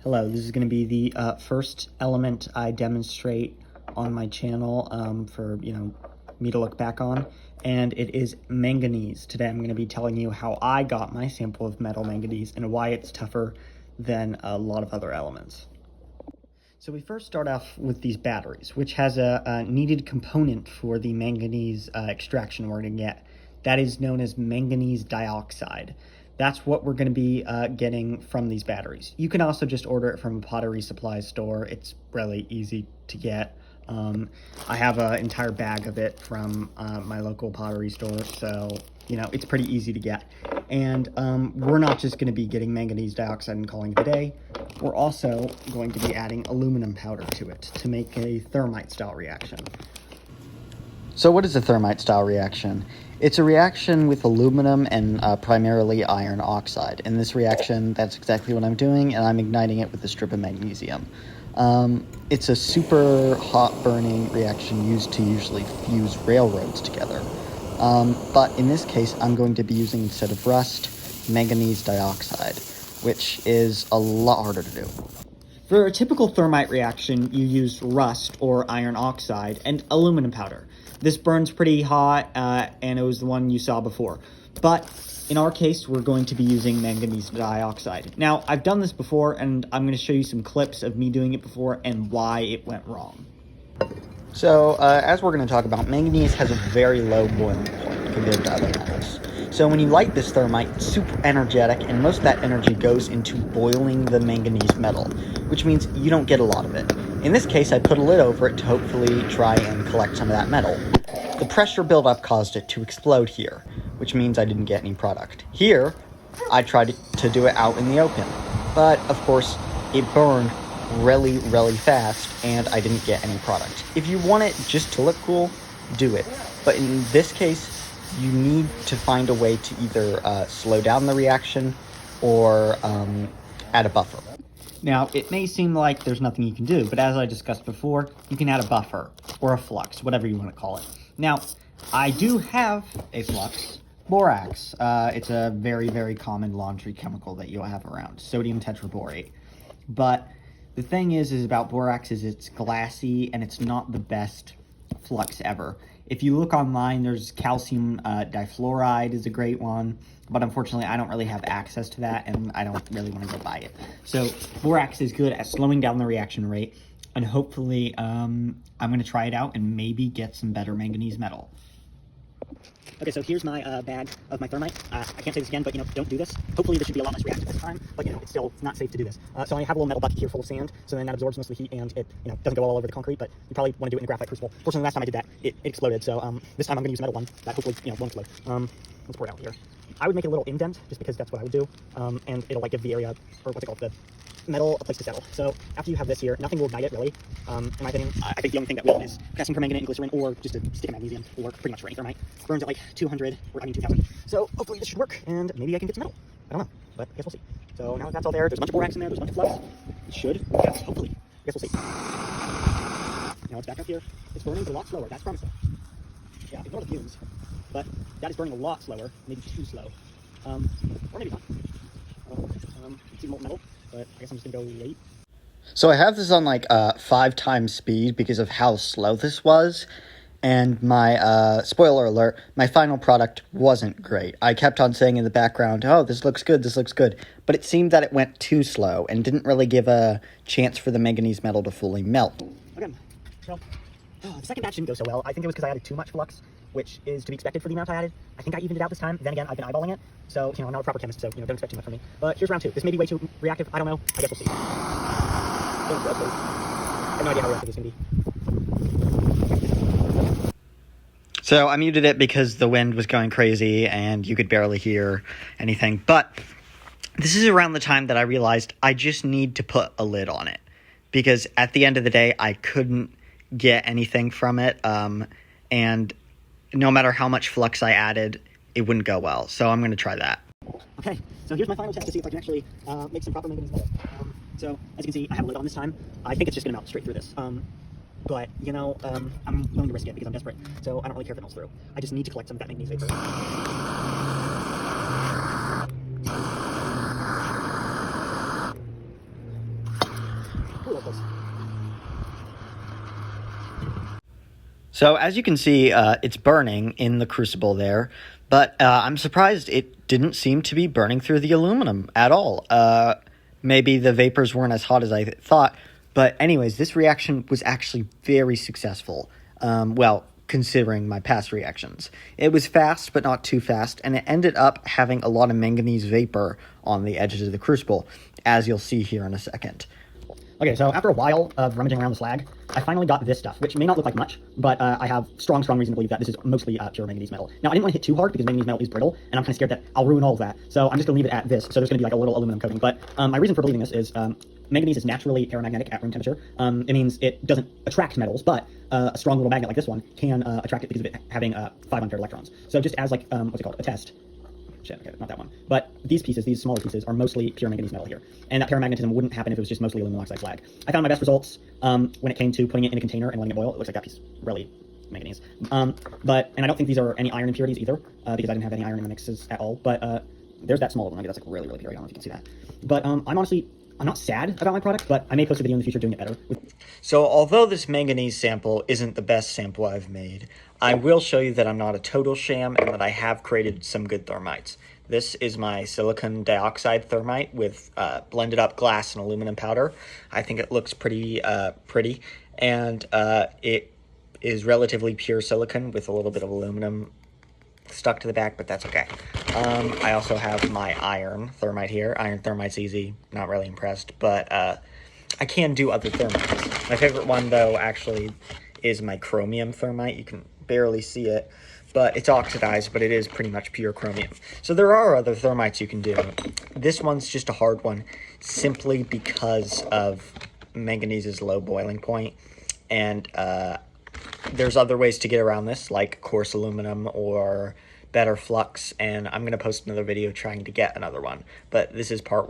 Hello, this is going to be the first element I demonstrate on my channel for me to look back on, and it is manganese. Today I'm going to be telling you how I got my sample of metal manganese and why it's tougher than a lot of other elements. So we first start off with these batteries, which has a needed component for the manganese extraction we're going to get. That is known as manganese dioxide. That's what we're going to be getting from these batteries. You can also just order it from a pottery supply store. It's really easy to get. I have an entire bag of it from my local pottery store, so it's pretty easy to get. And we're not just going to be getting manganese dioxide and calling it a day. We're also going to be adding aluminum powder to it to make a thermite style reaction. So what is a thermite style reaction? It's a reaction with aluminum and primarily iron oxide. In this reaction, that's exactly what I'm doing, and I'm igniting it with a strip of magnesium. It's a super hot burning reaction used to usually fuse railroads together. But in this case, I'm going to be using, instead of rust, manganese dioxide, which is a lot harder to do. For a typical thermite reaction, you use rust or iron oxide and aluminum powder. This burns pretty hot, and it was the one you saw before. But in our case, we're going to be using manganese dioxide. Now, I've done this before, and I'm going to show you some clips of me doing it before and why it went wrong. So, as we're going to talk about, manganese has a very low boiling point compared to other metals. So when you light this thermite, it's super energetic, and most of that energy goes into boiling the manganese metal, which means you don't get a lot of it. In this case, I put a lid over it to hopefully try and collect some of that metal. The pressure buildup caused it to explode here, which means I didn't get any product. Here, I tried to do it out in the open, but of course, it burned really, really fast, and I didn't get any product. If you want it just to look cool, do it. But in this case, you need to find a way to either slow down the reaction or add a buffer. Now, it may seem like there's nothing you can do, but as I discussed before, you can add a buffer or a flux, whatever you want to call it. Now, I do have a flux, borax. It's a very, very common laundry chemical that you'll have around, sodium tetraborate. But the thing is about borax is it's glassy and it's not the best flux ever. If you look online, there's calcium difluoride is a great one, but unfortunately I don't really have access to that and I don't really want to go buy it. So borax is good at slowing down the reaction rate, and hopefully I'm going to try it out and maybe get some better manganese metal. Okay, so here's my bag of my thermite. I can't say this again, but don't do this. Hopefully this should be a lot less reactive this time, but it's not safe to do this. So I have a little metal bucket here full of sand, so then that absorbs most of the heat and it doesn't go all over the concrete, but you probably want to do it in a graphite crucible. Fortunately, last time I did that, it exploded, so this time I'm going to use a metal one that hopefully won't explode. Let's pour it out here. I would make a little indent just because that's what I would do, and it'll give the area, or what's it called, the metal a place to settle. So after you have this here, nothing will ignite it really. In my opinion, I think the only thing that will is potassium permanganate and glycerin, or just a stick of magnesium will work pretty much for any thermite. Burns at like 200, or 2000. So hopefully this should work, and maybe I can get some metal. I don't know, but I guess we'll see. So now that that's all there, there's a bunch of borax in there, there's a bunch of flux. It should, yes, hopefully. I guess we'll see. Now it's back up here. It's burning a lot slower, that's promising. Yeah, ignore the fumes, but that is burning a lot slower, maybe too slow. Or maybe not. See molten metal, but I guess I'm just gonna go wait. So I have this on like 5 times speed because of how slow this was, and my spoiler alert, my final product wasn't great. I kept on saying in the background, oh, this looks good, but it seemed that it went too slow and didn't really give a chance for the manganese metal to fully melt. Again, so the second batch didn't go so well. I think it was because I added too much flux, which is to be expected for the amount I added. I think I evened it out this time. Then again, I've been eyeballing it, so I'm not a proper chemist, so don't expect too much from me. But here's round 2. This may be way too reactive. I don't know. I guess we'll see. I have no idea how reactive this is going to be. So I muted it because the wind was going crazy and you could barely hear anything. But this is around the time that I realized I just need to put a lid on it, because at the end of the day, I couldn't get anything from it, and no matter how much flux I added, it wouldn't go well. So I'm going to try that. Okay, so here's my final test to see if I can actually make some proper manganese metal. So as you can see, I have a lid on this time. I think it's just going to melt straight through this. But, I'm willing to risk it because I'm desperate. So I don't really care if it melts through. I just need to collect some of that manganese vapor. So as you can see, it's burning in the crucible there, but I'm surprised it didn't seem to be burning through the aluminum at all. Maybe the vapors weren't as hot as I thought, but anyways, this reaction was actually very successful. Well, considering my past reactions. It was fast, but not too fast, and it ended up having a lot of manganese vapor on the edges of the crucible, as you'll see here in a second. Okay, so after a while of rummaging around the slag, I finally got this stuff, which may not look like much, but I have strong reason to believe that this is mostly pure manganese metal. Now, I didn't want to hit too hard because manganese metal is brittle, and I'm kind of scared that I'll ruin all of that. So I'm just going to leave it at this. So there's going to be like a little aluminum coating. But my reason for believing this is manganese is naturally paramagnetic at room temperature. It means it doesn't attract metals, but a strong little magnet like this one can attract it because of it having 5 unpaired electrons. So just as like, what's it called, a test. Shit, okay, not that one. But these pieces, these smaller pieces, are mostly pure manganese metal here. And that paramagnetism wouldn't happen if it was just mostly aluminum oxide slag. I found my best results when it came to putting it in a container and letting it boil. It looks like that piece really manganese. And I don't think these are any iron impurities either, because I didn't have any iron in the mixes at all. But there's that small one. Maybe that's like really, really pure. I don't know if you can see that. But I'm not sad about my product, but I may post a video in the future doing it better. So although this manganese sample isn't the best sample I've made, I will show you that I'm not a total sham and that I have created some good thermites. This is my silicon dioxide thermite with blended up glass and aluminum powder. I think it looks pretty, and it is relatively pure silicon with a little bit of aluminum stuck to the back, but that's okay. I also have my iron thermite here. Iron thermite's easy, not really impressed, but I can do other thermites. My favorite one, though, actually is my chromium thermite. You can barely see it, but it's oxidized, but it is pretty much pure chromium. So there are other thermites you can do. This one's just a hard one simply because of manganese's low boiling point, and there's other ways to get around this, like coarse aluminum or better flux, and I'm going to post another video trying to get another one, but this is part 1.